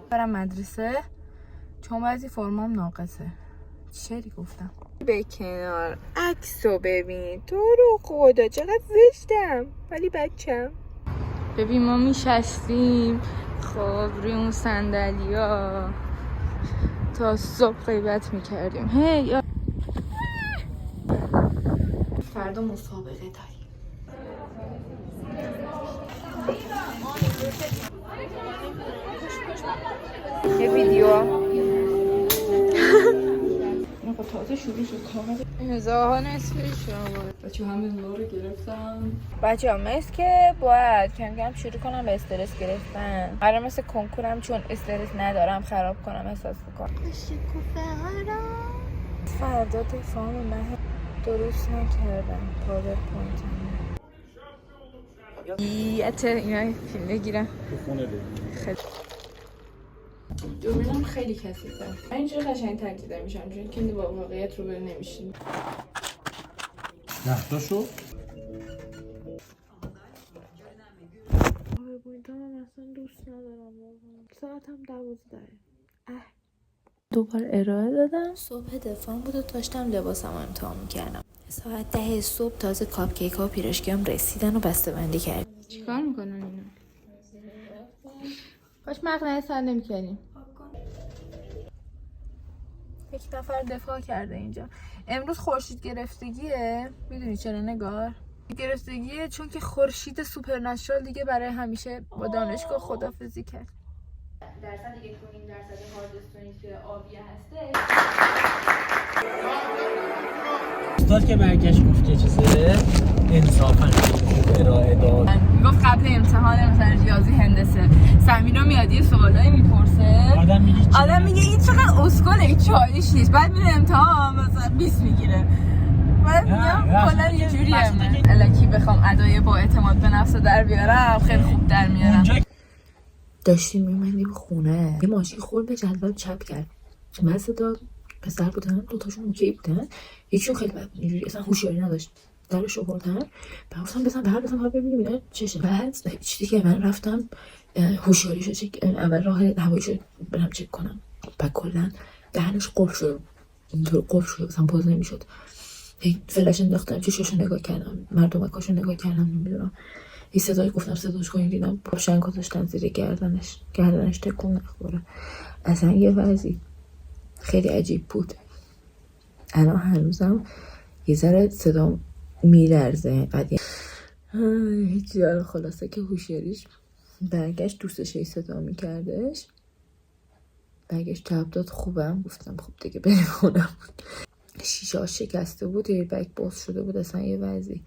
برم مدرسه چون بعضی فرمام ناقصه. چی گفتم؟ به کنار عکسو ببین. تو رو خدا چقدر زشتم ولی بچم. ببین ما میشستیم خب روی اون صندلیا تا صبح غیبت میکردیم. هی فردا مسابقه داریم. یه ویدیو نقا تازه شروع شد کامل هزاها نصفش آورد. بچه همه نور رو گرفتم. بچه ها مثل که باید کم کم شروع کنم به استرس گرفتن. قرار مثل کنکورم چون استرس ندارم خراب کنم احساس بکنم. شکوفه ها را فردا تفاهم من درست نکردم. پاورپوینتم اینا فیلم بگیرم. خیلی دوربینم خیلی کثیفه. من اینجوری قشنگ‌تر دیده میشم چون که با واقعیت روبرو نمیشیم. نفتاشو پاورپوینتام اصلا دوست ندارم واقعا. ساعتم 12. دوباره ارائه دادم. صبح دفاعم بود و داشتم لباسمو امتحان میکردم. ساعت 10 صبح تازه کاپ کیک ها و پیراشکیام رسیدن و بسته بندی کردم. چیکار میکنن اینا؟ کاش مقنعه سر نمیکنیم. یک نفر دفاع کرده اینجا. امروز خورشید گرفتگیه. میدونی چرا نگار؟ گرفتگیه چون که خورشید سوپرنچرال دیگه برای همیشه با دانشگاه خدافظی کرد. درصد 1.5% هارد استونی که آبیه هسته. استاد که برگشت گفت که چیزه انصافا ارائه داد. میگفت قبل امتحان مثلا ریاضی هندسه سمیرا میاد یه سوالایی میپرسه. آدم میگه این چقدر اسکله این چالش نیست. بعد میره امتحان مثلا 20 میگیره. بعد میگم کلا یه جوریه. من الکی بخوام ادای با اعتماد به نفس در بیارم خیلی خوب در میارم. داشتیم میمندیم خونه یه ماشین خورد به جلوم چپ کرد. من صدا پسر بودن دوتاشون اوکی بودن یکیشون خیلی بد اینجوری اصلا هوشیاری نداشت درش آوردن بعدم بزن ببینیم اینا چشه. بعد چیزی که من رفتم هوشیاریشو چک اول راه هواییشو برم چک کنم. بعد کلا دهنش قفل شد اینطور قفل شد اصلا باز نمیشد. فلش انداختم چشاشو نگاه کردم مردمکاشو نگاه کردم نمیدونم این صدای گفتم صداش کنیم دیدم پاشنگ گذاشتن زیر گردنش تکون نخوره. اصلا یه وضعی خیلی عجیب بود. الان هنوزم یه ذره صدام میلرزه. بعد هیچی خلاصه که هوشیاریش برگشت دوستش صدا میکردش برگشت جواب داد خوبم. گفتم خب دیگه بریم خونم. شیشه ها شکسته بود ایربگ باز شده بود اصلا یه وضعی.